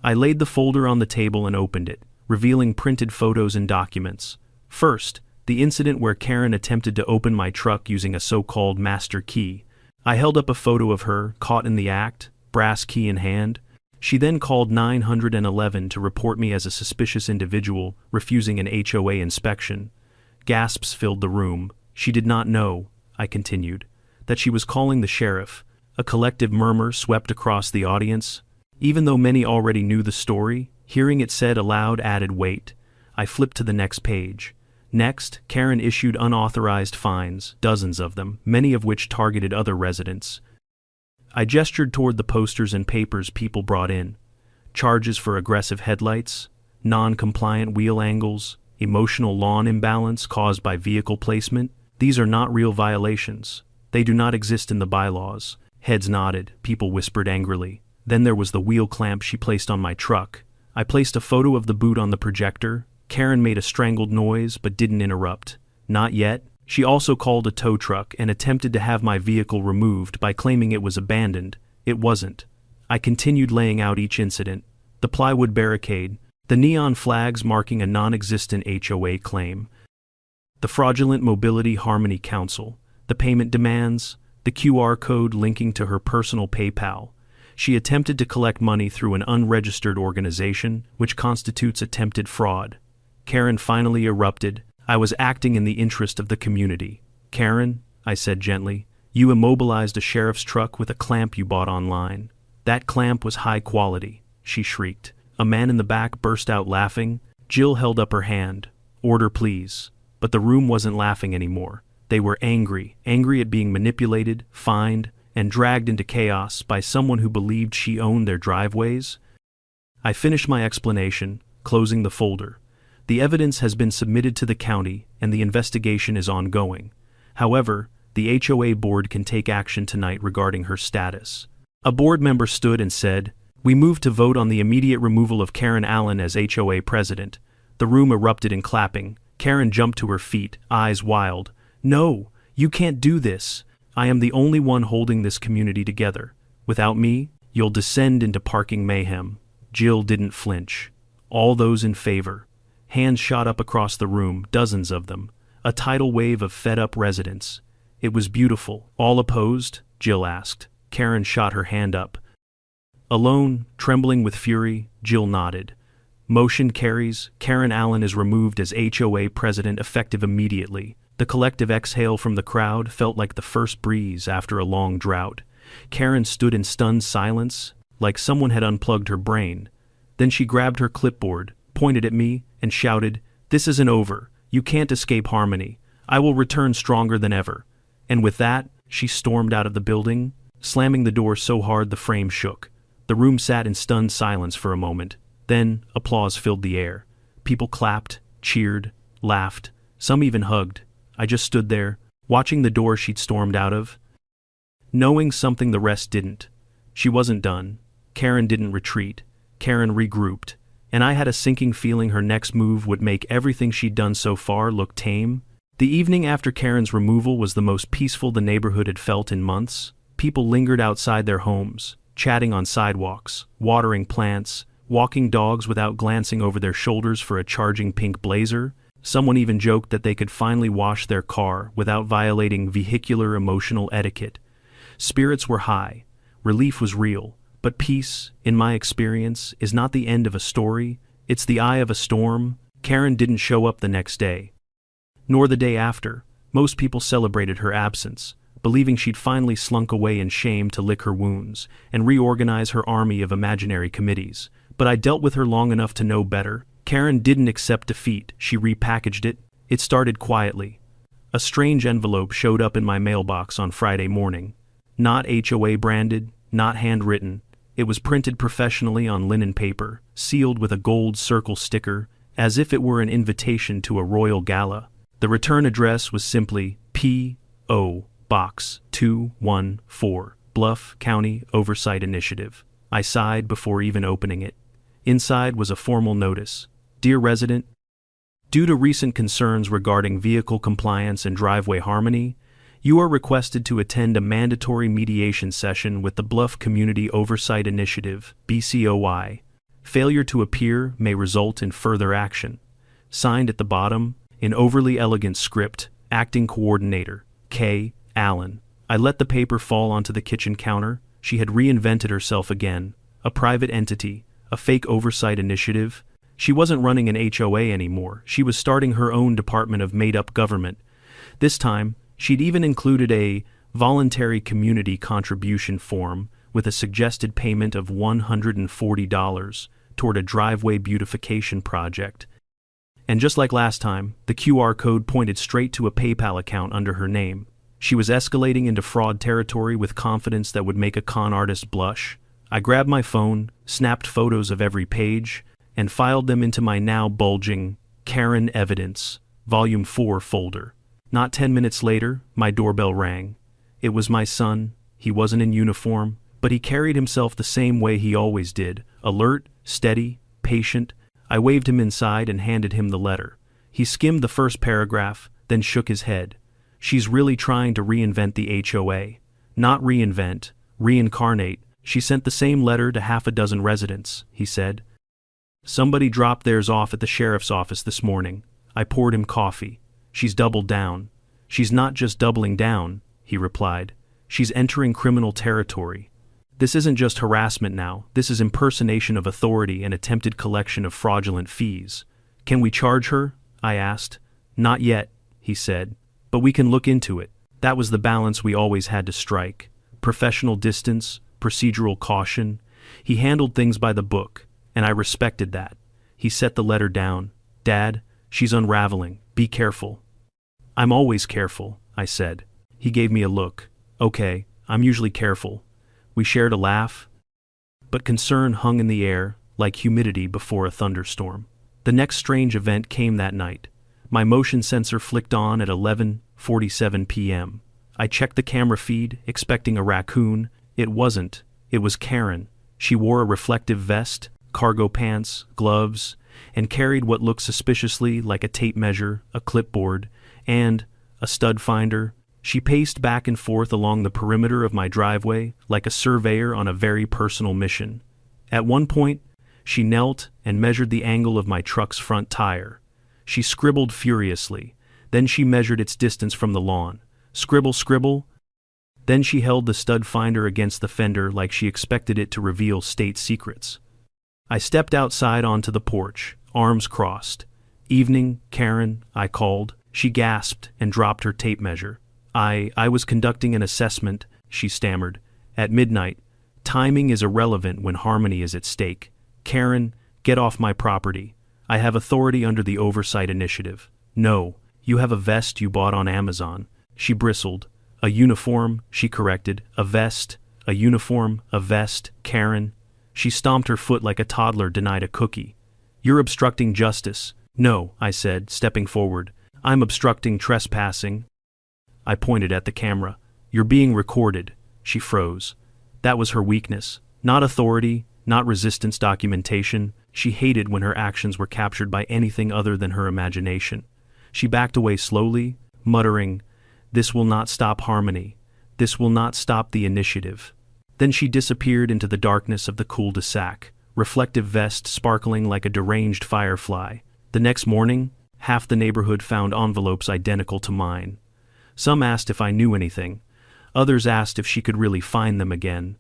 I laid the folder on the table and opened it, revealing printed photos and documents. First, the incident where Karen attempted to open my truck using a so-called master key. I held up a photo of her, caught in the act, brass key in hand. She then called 911 to report me as a suspicious individual refusing an HOA inspection. Gasps filled the room. "She did not know," I continued, "that she was calling the sheriff." A collective murmur swept across the audience. Even though many already knew the story, hearing it said aloud added weight. I flipped to the next page. Next, Karen issued unauthorized fines, dozens of them, many of which targeted other residents. I gestured toward the posters and papers people brought in. Charges for aggressive headlights, non-compliant wheel angles, emotional lawn imbalance caused by vehicle placement. These are not real violations. They do not exist in the bylaws. Heads nodded, people whispered angrily. Then there was the wheel clamp she placed on my truck. I placed a photo of the boot on the projector. Karen made a strangled noise but didn't interrupt. Not yet. She also called a tow truck and attempted to have my vehicle removed by claiming it was abandoned. It wasn't. I continued laying out each incident. The plywood barricade, the neon flags marking a non-existent HOA claim, the fraudulent Mobility Harmony Council, the payment demands, the QR code linking to her personal PayPal. She attempted to collect money through an unregistered organization, which constitutes attempted fraud. Karen finally erupted. I was acting in the interest of the community. Karen, I said gently, you immobilized a sheriff's truck with a clamp you bought online. That clamp was high quality, she shrieked. A man in the back burst out laughing. Jill held up her hand. Order, please. But the room wasn't laughing anymore. They were angry at being manipulated, fined, and dragged into chaos by someone who believed she owned their driveways. I finished my explanation, closing the folder. The evidence has been submitted to the county and the investigation is ongoing. However, the HOA board can take action tonight regarding her status. A board member stood and said, "We move to vote on the immediate removal of Karen Allen as HOA president." The room erupted in clapping. Karen jumped to her feet, eyes wild. "No, you can't do this. I am the only one holding this community together. Without me, you'll descend into parking mayhem." Jill didn't flinch. All those in favor. Hands shot up across the room, dozens of them. A tidal wave of fed-up residents. It was beautiful. All opposed? Jill asked. Karen shot her hand up. Alone, trembling with fury, Jill nodded. Motion carries. Karen Allen is removed as HOA president effective immediately. The collective exhale from the crowd felt like the first breeze after a long drought. Karen stood in stunned silence, like someone had unplugged her brain. Then she grabbed her clipboard, pointed at me, and shouted, "This isn't over. You can't escape Harmony. I will return stronger than ever." And with that, she stormed out of the building, slamming the door so hard the frame shook. The room sat in stunned silence for a moment. Then, applause filled the air. People clapped, cheered, laughed. Some even hugged. I just stood there, watching the door she'd stormed out of, knowing something the rest didn't. She wasn't done. Karen didn't retreat. Karen regrouped. And I had a sinking feeling her next move would make everything she'd done so far look tame. The evening after Karen's removal was the most peaceful the neighborhood had felt in months. People lingered outside their homes, chatting on sidewalks, watering plants, walking dogs without glancing over their shoulders for a charging pink blazer. Someone even joked that they could finally wash their car without violating vehicular emotional etiquette. Spirits were high. Relief was real. But peace, in my experience, is not the end of a story. It's the eye of a storm. Karen didn't show up the next day, nor the day after. Most people celebrated her absence, believing she'd finally slunk away in shame to lick her wounds and reorganize her army of imaginary committees. But I dealt with her long enough to know better. Karen didn't accept defeat. She repackaged it. It started quietly. A strange envelope showed up in my mailbox on Friday morning. Not HOA branded, not handwritten. It was printed professionally on linen paper, sealed with a gold circle sticker, as if it were an invitation to a royal gala. The return address was simply P.O. Box 214, Bluff County Oversight Initiative. I sighed before even opening it. Inside was a formal notice. Dear resident, due to recent concerns regarding vehicle compliance and driveway harmony, you are requested to attend a mandatory mediation session with the Bluff Community Oversight Initiative, BCOI. Failure to appear may result in further action. Signed at the bottom, in overly elegant script, Acting Coordinator, K. Allen. I let the paper fall onto the kitchen counter. She had reinvented herself again. A private entity, a fake oversight initiative. She wasn't running an HOA anymore. She was starting her own department of made-up government. This time, she'd even included a voluntary community contribution form with a suggested payment of $140 toward a driveway beautification project. And just like last time, the QR code pointed straight to a PayPal account under her name. She was escalating into fraud territory with confidence that would make a con artist blush. I grabbed my phone, snapped photos of every page, and filed them into my now bulging Karen Evidence, Volume 4 folder. Not 10 minutes later, my doorbell rang. It was my son. He wasn't in uniform, but he carried himself the same way he always did, alert, steady, patient. I waved him inside and handed him the letter. He skimmed the first paragraph, then shook his head. She's really trying to reinvent the HOA. Not reinvent, reincarnate. She sent the same letter to half a dozen residents, he said. Somebody dropped theirs off at the sheriff's office this morning. I poured him coffee. She's doubled down. She's not just doubling down, he replied. She's entering criminal territory. This isn't just harassment now, this is impersonation of authority and attempted collection of fraudulent fees. Can we charge her? I asked. Not yet, he said, but we can look into it. That was the balance we always had to strike. Professional distance, procedural caution. He handled things by the book, and I respected that. He set the letter down. Dad, she's unraveling. Be careful. I'm always careful, I said. He gave me a look. Okay, I'm usually careful. We shared a laugh, but concern hung in the air like humidity before a thunderstorm. The next strange event came that night. My motion sensor flicked on at 11:47 p.m. I checked the camera feed, expecting a raccoon. It wasn't. It was Karen. She wore a reflective vest, cargo pants, gloves, and carried what looked suspiciously like a tape measure, a clipboard, and a stud finder. She paced back and forth along the perimeter of my driveway like a surveyor on a very personal mission. At one point, she knelt and measured the angle of my truck's front tire. She scribbled furiously. Then she measured its distance from the lawn. Scribble, scribble. Then she held the stud finder against the fender like she expected it to reveal state secrets. I stepped outside onto the porch, arms crossed. Evening, Karen, I called. She gasped and dropped her tape measure. I was conducting an assessment, she stammered. At midnight. Timing is irrelevant when harmony is at stake. Karen, get off my property. I have authority under the Oversight Initiative. No, you have a vest you bought on Amazon. She bristled. A uniform, she corrected. A vest, a uniform, a vest, Karen. She stomped her foot like a toddler denied a cookie. You're obstructing justice. No, I said, stepping forward. I'm obstructing trespassing. I pointed at the camera. You're being recorded. She froze. That was her weakness. Not authority, not resistance documentation. She hated when her actions were captured by anything other than her imagination. She backed away slowly, muttering, "This will not stop harmony. This will not stop the initiative." Then she disappeared into the darkness of the cul-de-sac, reflective vest sparkling like a deranged firefly. The next morning, half the neighborhood found envelopes identical to mine. Some asked if I knew anything. Others asked if she could really find them again.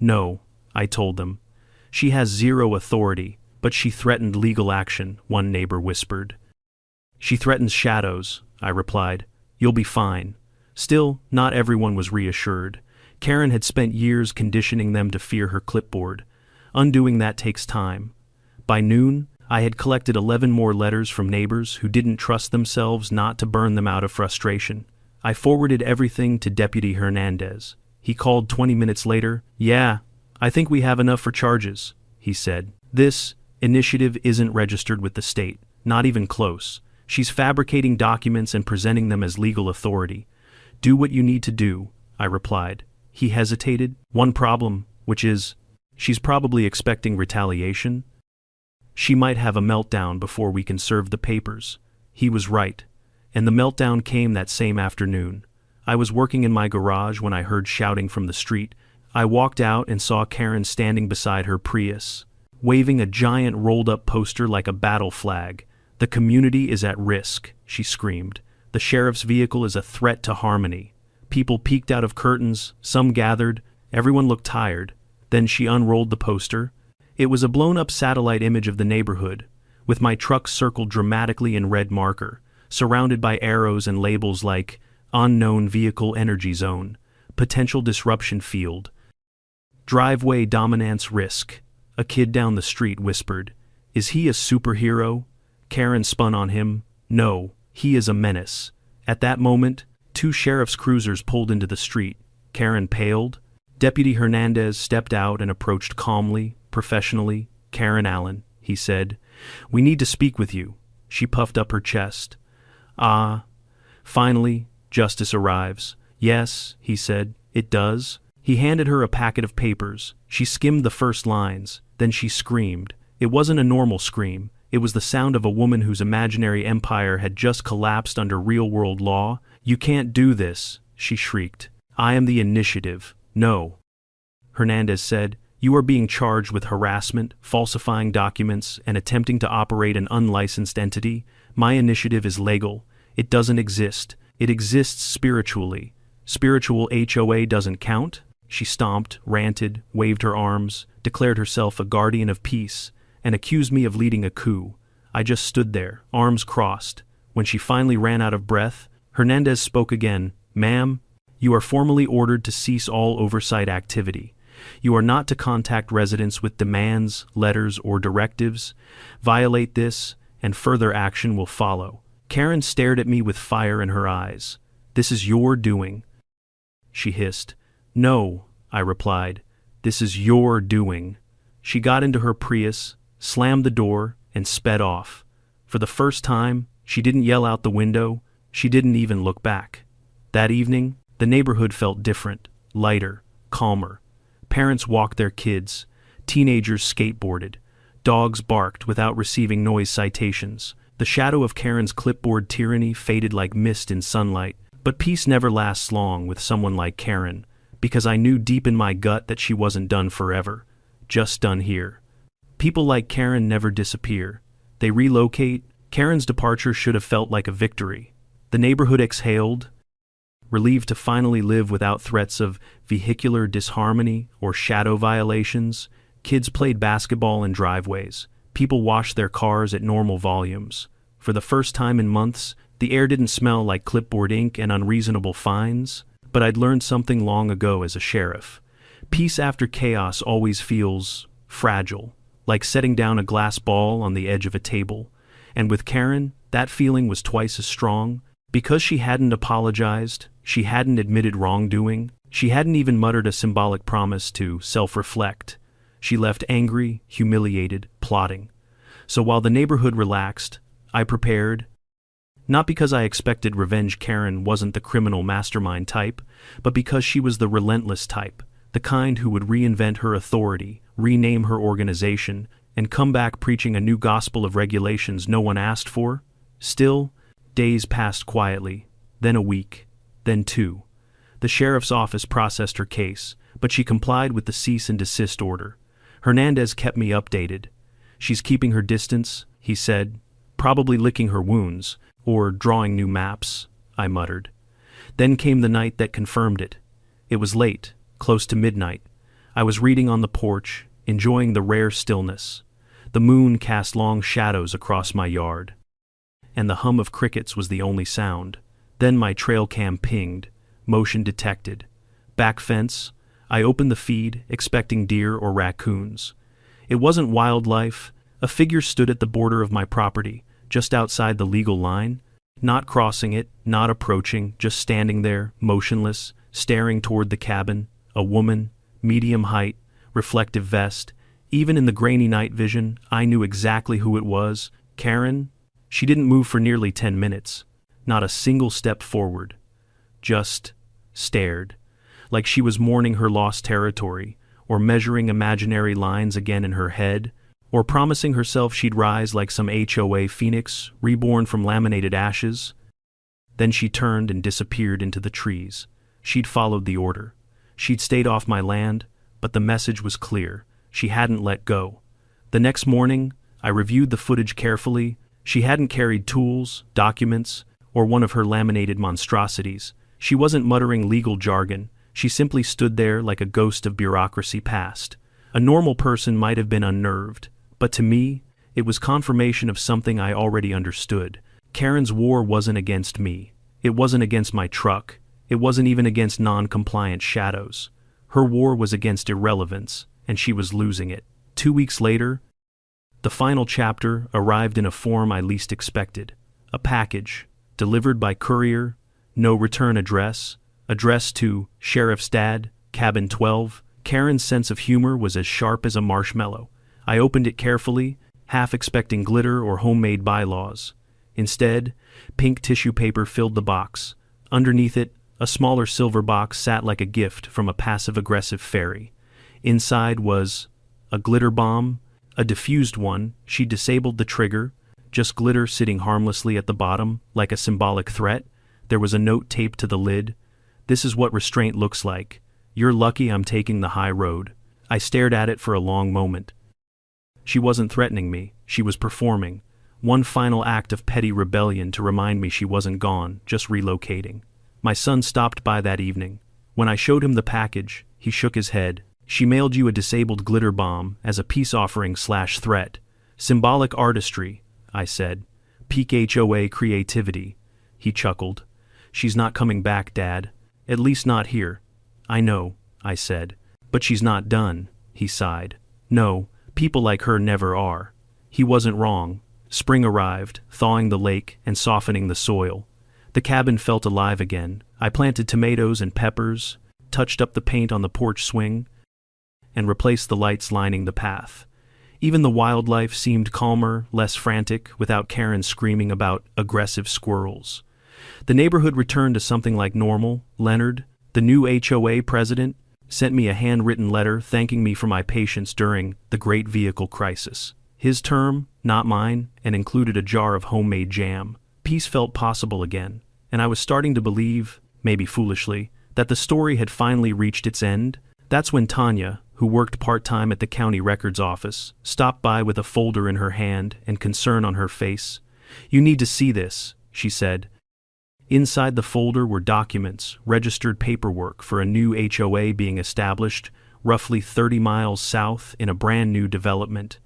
No, I told them. She has zero authority, but she threatened legal action, one neighbor whispered. She threatens shadows, I replied. You'll be fine. Still, not everyone was reassured. Karen had spent years conditioning them to fear her clipboard. Undoing that takes time. By noon, I had collected 11 more letters from neighbors who didn't trust themselves not to burn them out of frustration. I forwarded everything to Deputy Hernandez. He called 20 minutes later. Yeah, I think we have enough for charges, he said. This initiative isn't registered with the state, not even close. She's fabricating documents and presenting them as legal authority. Do what you need to do, I replied. He hesitated. One problem, which is, she's probably expecting retaliation. She might have a meltdown before we can serve the papers. He was right. And the meltdown came that same afternoon. I was working in my garage when I heard shouting from the street. I walked out and saw Karen standing beside her Prius, waving a giant rolled-up poster like a battle flag. The community is at risk, she screamed. The sheriff's vehicle is a threat to harmony. People peeked out of curtains, some gathered. Everyone looked tired. Then she unrolled the poster. It was a blown-up satellite image of the neighborhood, with my truck circled dramatically in red marker, surrounded by arrows and labels like Unknown Vehicle Energy Zone, Potential Disruption Field, Driveway Dominance Risk. A kid down the street whispered, "Is he a superhero?" Karen spun on him. "No, he is a menace." At that moment, 2 sheriff's cruisers pulled into the street. Karen paled. Deputy Hernandez stepped out and approached calmly, professionally. "Karen Allen," he said, "we need to speak with you." She puffed up her chest. "Ah, finally, justice arrives." "Yes," he said, "it does." He handed her a packet of papers. She skimmed the first lines, then she screamed. It wasn't a normal scream. It was the sound of a woman whose imaginary empire had just collapsed under real-world law. "You can't do this," she shrieked. "I am the initiative." "No," Hernandez said. "You are being charged with harassment, falsifying documents, and attempting to operate an unlicensed entity. My initiative is legal. It doesn't exist. It exists spiritually. Spiritual HOA doesn't count?" She stomped, ranted, waved her arms, declared herself a guardian of peace, and accused me of leading a coup. I just stood there, arms crossed. When she finally ran out of breath, Hernandez spoke again. "Ma'am, you are formally ordered to cease all oversight activity. You are not to contact residents with demands, letters, or directives. Violate this, and further action will follow." Karen stared at me with fire in her eyes. "This is your doing," she hissed. "No," I replied. "This is your doing." She got into her Prius, slammed the door, and sped off. For the first time, she didn't yell out the window. She didn't even look back. That evening, the neighborhood felt different, lighter, calmer. Parents walked their kids. Teenagers skateboarded. Dogs barked without receiving noise citations. The shadow of Karen's clipboard tyranny faded like mist in sunlight. But peace never lasts long with someone like Karen, because I knew deep in my gut that she wasn't done forever, just done here. People like Karen never disappear. They relocate. Karen's departure should have felt like a victory. The neighborhood exhaled, relieved to finally live without threats of vehicular disharmony or shadow violations. Kids played basketball in driveways. People washed their cars at normal volumes. For the first time in months, the air didn't smell like clipboard ink and unreasonable fines. But I'd learned something long ago as a sheriff. Peace after chaos always feels fragile, like setting down a glass ball on the edge of a table. And with Karen, that feeling was twice as strong. Because she hadn't apologized, she hadn't admitted wrongdoing, she hadn't even muttered a symbolic promise to self-reflect. She left angry, humiliated, plotting. So while the neighborhood relaxed, I prepared. Not because I expected revenge. Karen wasn't the criminal mastermind type, but because she was the relentless type, the kind who would reinvent her authority, rename her organization, and come back preaching a new gospel of regulations no one asked for. Still, days passed quietly, then a week, then two. The sheriff's office processed her case, but she complied with the cease and desist order. Hernandez kept me updated. "She's keeping her distance," he said, "probably licking her wounds, or drawing new maps," I muttered. Then came the night that confirmed it. It was late, close to midnight. I was reading on the porch, enjoying the rare stillness. The moon cast long shadows across my yard, and the hum of crickets was the only sound. Then my trail cam pinged, motion detected. Back fence. I opened the feed, expecting deer or raccoons. It wasn't wildlife. A figure stood at the border of my property, just outside the legal line, not crossing it, not approaching, just standing there, motionless, staring toward the cabin. A woman, medium height, reflective vest. Even in the grainy night vision, I knew exactly who it was. Karen. She didn't move for nearly 10 minutes. Not a single step forward. Just stared, like she was mourning her lost territory, or measuring imaginary lines again in her head, or promising herself she'd rise like some HOA phoenix, reborn from laminated ashes. Then she turned and disappeared into the trees. She'd followed the order. She'd stayed off my land, but the message was clear. She hadn't let go. The next morning, I reviewed the footage carefully. She hadn't carried tools, documents, or one of her laminated monstrosities. She wasn't muttering legal jargon. She simply stood there like a ghost of bureaucracy past. A normal person might have been unnerved, but to me, it was confirmation of something I already understood. Karen's war wasn't against me. It wasn't against my truck. It wasn't even against non-compliant shadows. Her war was against irrelevance, and she was losing it. 2 weeks later, the final chapter arrived in a form I least expected. A package, delivered by courier, no return address, addressed to Sheriff's Dad, Cabin 12. Karen's sense of humor was as sharp as a marshmallow. I opened it carefully, half expecting glitter or homemade bylaws. Instead, pink tissue paper filled the box. Underneath it, A smaller silver box sat like a gift from a passive-aggressive fairy. Inside was a glitter bomb, a diffused one. She disabled the trigger, just glitter sitting harmlessly at the bottom, like a symbolic threat. There was a note taped to the lid. "This is what restraint looks like. You're lucky I'm taking the high road." I stared at it for a long moment. She wasn't threatening me, she was performing. One final act of petty rebellion to remind me she wasn't gone, just relocating. My son stopped by that evening. When I showed him the package, he shook his head. "She mailed you a disabled glitter bomb as a peace offering/threat. Symbolic artistry," I said. "Peak HOA creativity." He chuckled. "She's not coming back, Dad. At least not here." "I know," I said. "But she's not done," he sighed. "No, people like her never are." He wasn't wrong. Spring arrived, thawing the lake and softening the soil. The cabin felt alive again. I planted tomatoes and peppers, touched up the paint on the porch swing, and replaced the lights lining the path. Even the wildlife seemed calmer, less frantic, without Karen screaming about aggressive squirrels. The neighborhood returned to something like normal. Leonard, the new HOA president, sent me a handwritten letter thanking me for my patience during the Great Vehicle Crisis. His term, not mine, and included a jar of homemade jam. Peace felt possible again, and I was starting to believe, maybe foolishly, that the story had finally reached its end. That's when Tanya, who worked part-time at the county records office, stopped by with a folder in her hand and concern on her face. "You need to see this," she said. Inside the folder were documents, registered paperwork for a new HOA being established roughly 30 miles south in a brand new development.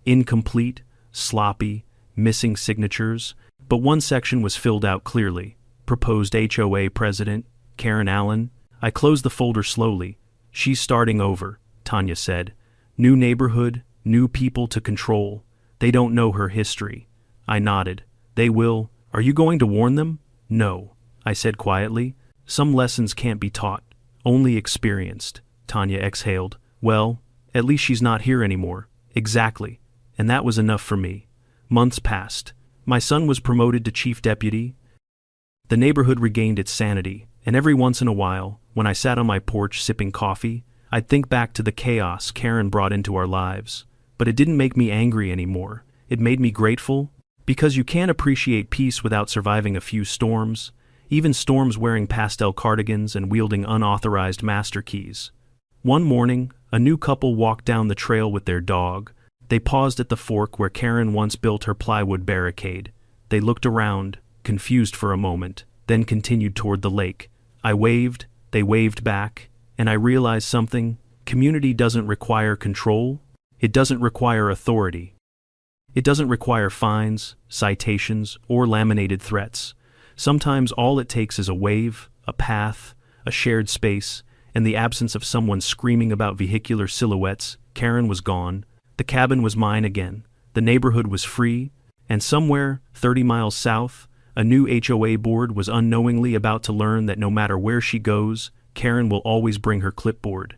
Incomplete, sloppy, missing signatures, but one section was filled out clearly. Proposed HOA president, Karen Allen. I closed the folder slowly. "She's starting over," Tanya said. "New neighborhood, new people to control. They don't know her history." I nodded. "They will. Are you going to warn them?" "No," I said quietly. "Some lessons can't be taught, only experienced." Tanya exhaled. "Well, at least she's not here anymore." "Exactly. And that was enough for me." Months passed. My son was promoted to chief deputy. The neighborhood regained its sanity, and every once in a while, when I sat on my porch sipping coffee, I'd think back to the chaos Karen brought into our lives. But it didn't make me angry anymore. It made me grateful, because you can't appreciate peace without surviving a few storms, even storms wearing pastel cardigans and wielding unauthorized master keys. One morning, a new couple walked down the trail with their dog. They paused at the fork where Karen once built her plywood barricade. They looked around, confused for a moment, then continued toward the lake. I waved, they waved back, and I realized something. Community doesn't require control. It doesn't require authority. It doesn't require fines, citations, or laminated threats. Sometimes all it takes is a wave, a path, a shared space, and the absence of someone screaming about vehicular silhouettes. Karen was gone. The cabin was mine again. The neighborhood was free, and somewhere, 30 miles south, a new HOA board was unknowingly about to learn that no matter where she goes, Karen will always bring her clipboard.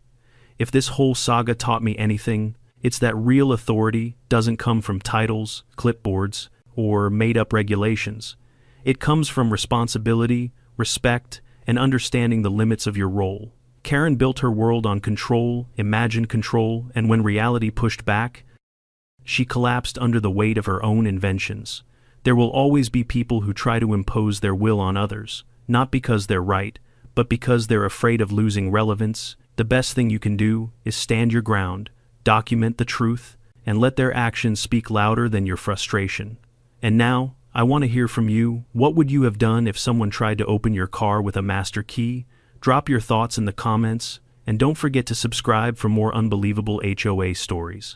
If this whole saga taught me anything, it's that real authority doesn't come from titles, clipboards, or made-up regulations. It comes from responsibility, respect, and understanding the limits of your role. Karen built her world on control, imagined control, and when reality pushed back, she collapsed under the weight of her own inventions. There will always be people who try to impose their will on others, not because they're right, but because they're afraid of losing relevance. The best thing you can do is stand your ground, document the truth, and let their actions speak louder than your frustration. And now, I want to hear from you. What would you have done if someone tried to open your car with a master key? Drop your thoughts in the comments, and don't forget to subscribe for more unbelievable HOA stories.